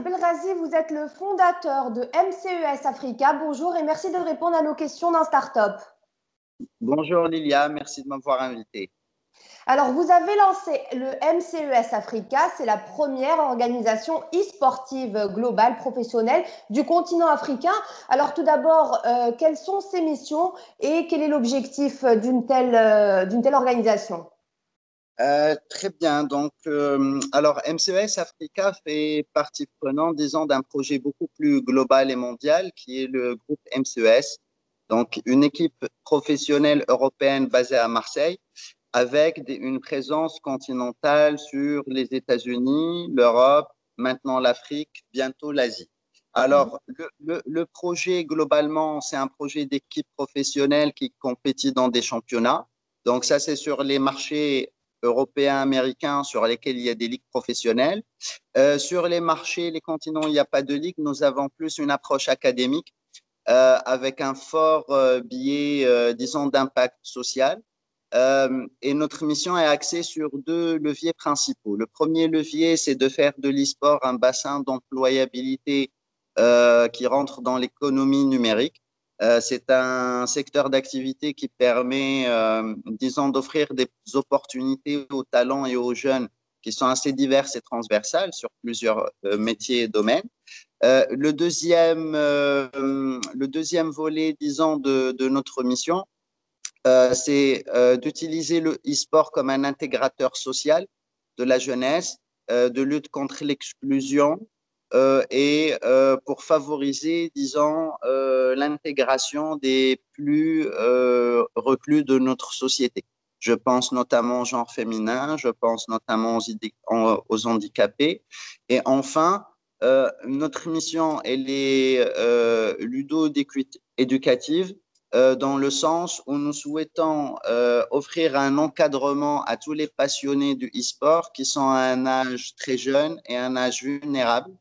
Belghazi, vous êtes le fondateur de MCES Africa. Bonjour et merci de répondre à nos questions d'un start-up. Bonjour Lilia, merci de m'avoir invité. Alors, vous avez lancé le MCES Africa, c'est la première organisation e-sportive globale professionnelle du continent africain. Alors, tout d'abord, quelles sont ses missions et quel est l'objectif d'une telle organisation? Très bien. Alors MCES Africa fait partie prenante, disons, d'un projet beaucoup plus global et mondial qui est le groupe MCES. Donc, une équipe professionnelle européenne basée à Marseille avec une présence continentale sur les États-Unis, l'Europe, maintenant l'Afrique, bientôt l'Asie. Alors, le projet, globalement, c'est un projet d'équipe professionnelle qui compétit dans des championnats. Donc, ça, c'est sur les marchés européens, américains, sur lesquels il y a des ligues professionnelles. Sur les marchés, les continents, il n'y a pas de ligue. Nous avons plus une approche académique avec un fort biais, disons, d'impact social. Et notre mission est axée sur deux leviers principaux. Le premier levier, c'est de faire de l'e-sport un bassin d'employabilité qui rentre dans l'économie numérique. C'est un secteur d'activité qui permet, disons, d'offrir des opportunités aux talents et aux jeunes qui sont assez diverses et transversales sur plusieurs métiers et domaines. Le deuxième volet, disons, de notre mission, c'est d'utiliser le e-sport comme un intégrateur social de la jeunesse, de lutte contre l'exclusion et pour favoriser, disons, l'intégration des plus reclus de notre société. Je pense notamment au genre féminin, je pense notamment aux handicapés. Et enfin, notre mission, elle est ludo-éducative dans le sens où nous souhaitons offrir un encadrement à tous les passionnés du e-sport qui sont à un âge très jeune et un âge vulnérable.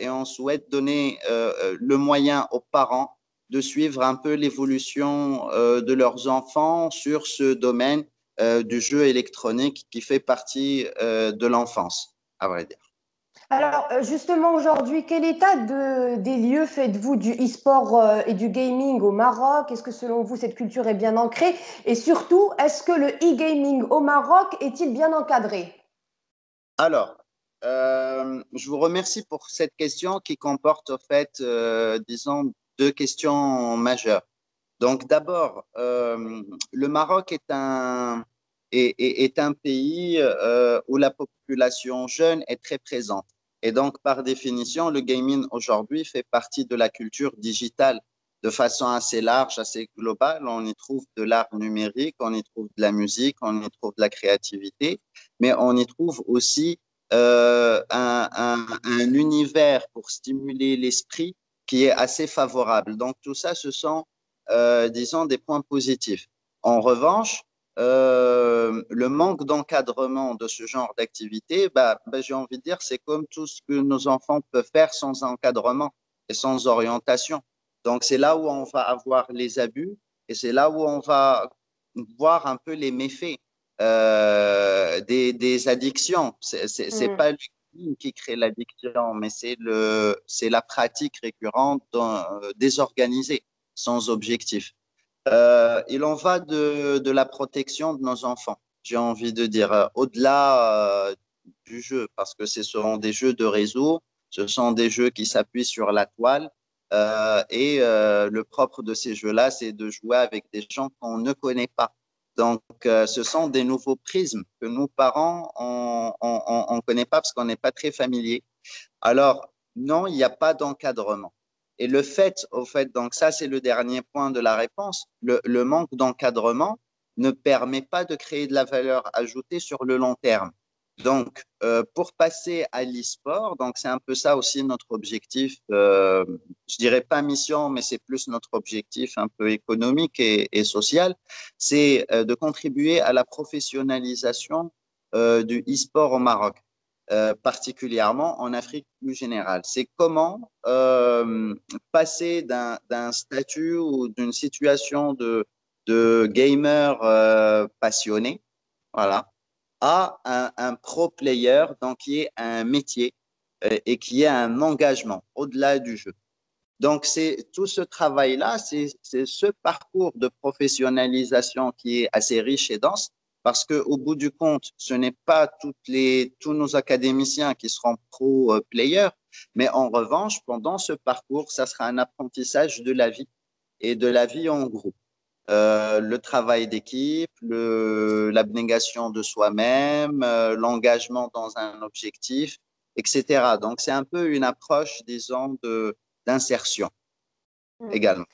Et on souhaite donner le moyen aux parents de suivre un peu l'évolution de leurs enfants sur ce domaine du jeu électronique qui fait partie de l'enfance, à vrai dire. Alors, justement, aujourd'hui, quel état des lieux faites-vous du e-sport et du gaming au Maroc? Est-ce que selon vous, cette culture est bien ancrée? Et surtout, est-ce que le e-gaming au Maroc est-il bien encadré? Alors, je vous remercie pour cette question qui comporte, en fait, disons, deux questions majeures. Donc, d'abord, le Maroc est un pays où la population jeune est très présente. Et donc, par définition, le gaming aujourd'hui fait partie de la culture digitale de façon assez large, assez globale. On y trouve de l'art numérique, on y trouve de la musique, on y trouve de la créativité, mais on y trouve aussi un univers pour stimuler l'esprit qui est assez favorable. Donc, tout ça, ce sont disons, des points positifs. En revanche, le manque d'encadrement de ce genre d'activité, j'ai envie de dire, c'est comme tout ce que nos enfants peuvent faire sans encadrement et sans orientation. Donc, c'est là où on va avoir les abus et c'est là où on va voir un peu les méfaits des addictions. C'est Hmm. pas le qui crée l'addiction, mais c'est la pratique récurrente désorganisée sans objectif. Il en va de la protection de nos enfants, j'ai envie de dire, au-delà du jeu, parce que ce seront des jeux de réseau, ce sont des jeux qui s'appuient sur la toile, et le propre de ces jeux-là, c'est de jouer avec des gens qu'on ne connaît pas. Donc, ce sont des nouveaux prismes que nous, parents, on connaît pas parce qu'on n'est pas très familier. Alors, non, il n'y a pas d'encadrement. Et le fait, au fait, donc ça, c'est le dernier point de la réponse, le manque d'encadrement ne permet pas de créer de la valeur ajoutée sur le long terme. Donc, pour passer à l'e-sport, donc c'est un peu ça aussi notre objectif, je dirais pas mission, mais c'est plus notre objectif un peu économique et social, c'est de contribuer à la professionnalisation du e-sport au Maroc particulièrement en Afrique plus générale. C'est comment passer d'un statut ou d'une situation de gamer passionné, voilà, à un pro player, donc qui est un métier et qu'il y ait un engagement au-delà du jeu. Donc, c'est tout ce travail-là, c'est ce parcours de professionnalisation qui est assez riche et dense, parce qu'au bout du compte, ce n'est pas tous nos académiciens qui seront pro-players, mais en revanche, pendant ce parcours, ça sera un apprentissage de la vie et de la vie en groupe. Le travail d'équipe, l'abnégation de soi-même, l'engagement dans un objectif, etc. Donc, c'est un peu une approche, disons, d'insertion également.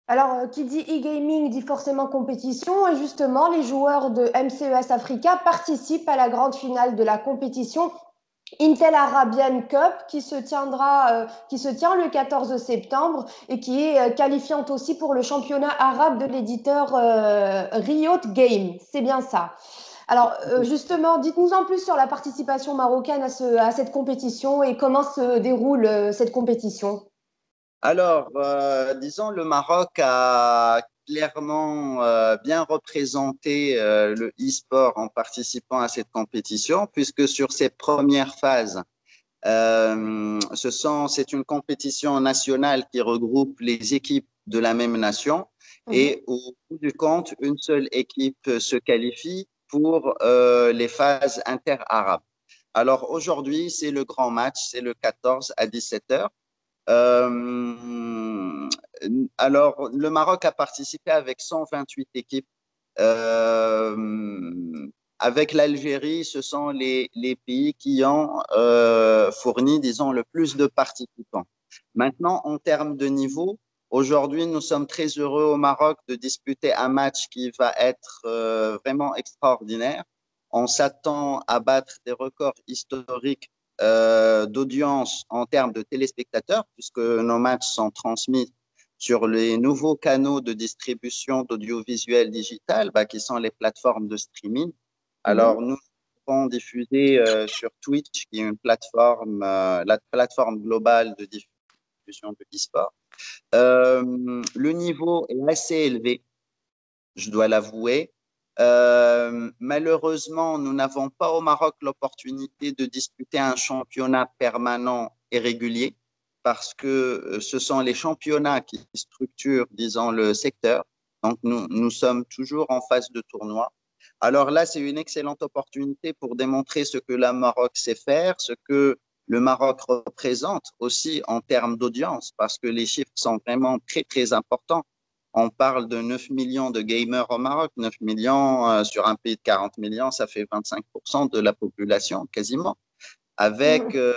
Alors, qui dit e-gaming dit forcément compétition, et justement, les joueurs de MCES Africa participent à la grande finale de la compétition Intel Arabian Cup qui se tient le 14 septembre et qui est qualifiante aussi pour le championnat arabe de l'éditeur Riot Games. C'est bien ça. Alors, justement, dites-nous en plus sur la participation marocaine à cette compétition et comment se déroule cette compétition. Alors, disons, le Maroc a clairement bien représenté le e-sport en participant à cette compétition, puisque sur ses premières phases, c'est une compétition nationale qui regroupe les équipes de la même nation Mhm. et au bout du compte, une seule équipe se qualifie pour les phases inter-arabes. Alors aujourd'hui, c'est le grand match, c'est le 14 à 17 heures. Euh, alors, le Maroc a participé avec 128 équipes. Euh, Avec l'Algérie, ce sont les pays qui ont fourni, disons, le plus de participants. Maintenant, en termes de niveau, aujourd'hui, nous sommes très heureux au Maroc de disputer un match qui va être vraiment extraordinaire. On s'attend à battre des records historiques d'audience en termes de téléspectateurs, puisque nos matchs sont transmis sur les nouveaux canaux de distribution d'audiovisuel digital, bah, qui sont les plateformes de streaming. Mhm. Alors, nous avons diffusé sur Twitch, qui est une plateforme, la plateforme globale de diffusion de e-sport. Le niveau est assez élevé, je dois l'avouer. Malheureusement, nous n'avons pas au Maroc l'opportunité de disputer un championnat permanent et régulier parce que ce sont les championnats qui structurent, disons, le secteur. Donc, nous sommes toujours en phase de tournoi. Alors là, c'est une excellente opportunité pour démontrer ce que le Maroc sait faire, ce que le Maroc représente aussi en termes d'audience, parce que les chiffres sont vraiment très, très importants. On parle de 9 millions de gamers au Maroc. 9 millions sur un pays de 40 millions, ça fait 25% de la population quasiment, avec, Mhm. euh,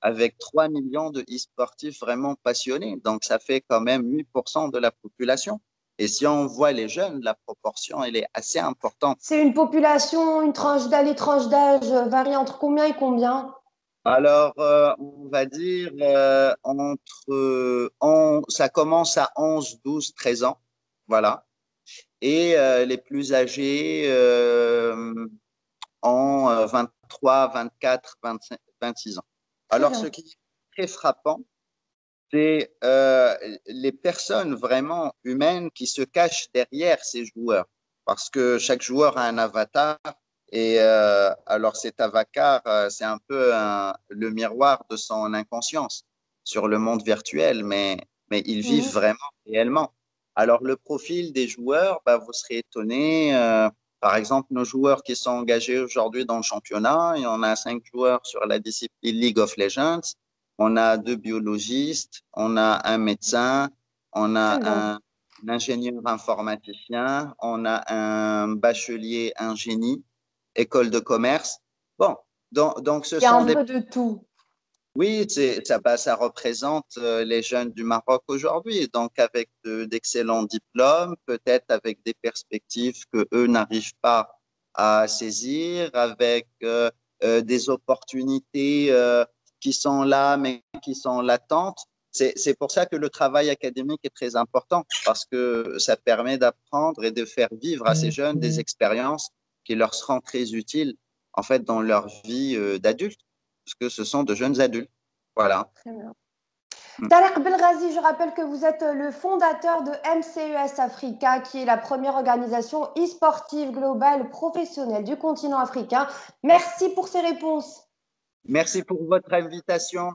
avec 3 millions de e-sportifs vraiment passionnés. Donc, ça fait quand même 8% de la population. Et si on voit les jeunes, la proportion, elle est assez importante. C'est une population, une tranche d'âge, les tranches d'âge varient entre combien et combien? Alors, on va dire ça commence à 11, 12, 13 ans. Voilà. Et les plus âgés ont 23, 24, 25, 26 ans. Très Alors, ce bien. qui est très frappant, c'est les personnes vraiment humaines qui se cachent derrière ces joueurs. Parce que chaque joueur a un avatar. Et alors cet avatar, c'est un peu le miroir de son inconscience sur le monde virtuel, mais ils vivent Mhm. vraiment réellement. Alors le profil des joueurs, bah, vous serez étonné. Par exemple, nos joueurs qui sont engagés aujourd'hui dans le championnat, il y en a 5 joueurs sur la discipline League of Legends. On a 2 biologistes, on a un médecin, on Très a bien. un ingénieur informaticien, on a un bachelier en génie, école de commerce. Bon, donc ce Il y a sont un des... peu de tout. Oui, ça représente les jeunes du Maroc aujourd'hui, donc avec d'excellents diplômes, peut-être avec des perspectives que eux n'arrivent pas à saisir, avec des opportunités qui sont là, mais qui sont latentes. C'est pour ça que le travail académique est très important, parce que ça permet d'apprendre et de faire vivre à ces jeunes des expériences qui leur seront très utiles, en fait, dans leur vie d'adulte, parce que ce sont de jeunes adultes. Voilà. Très bien. Mm. Tarek Belghazi, je rappelle que vous êtes le fondateur de MCES Africa, qui est la première organisation e-sportive globale professionnelle du continent africain. Merci pour ces réponses. Merci pour votre invitation.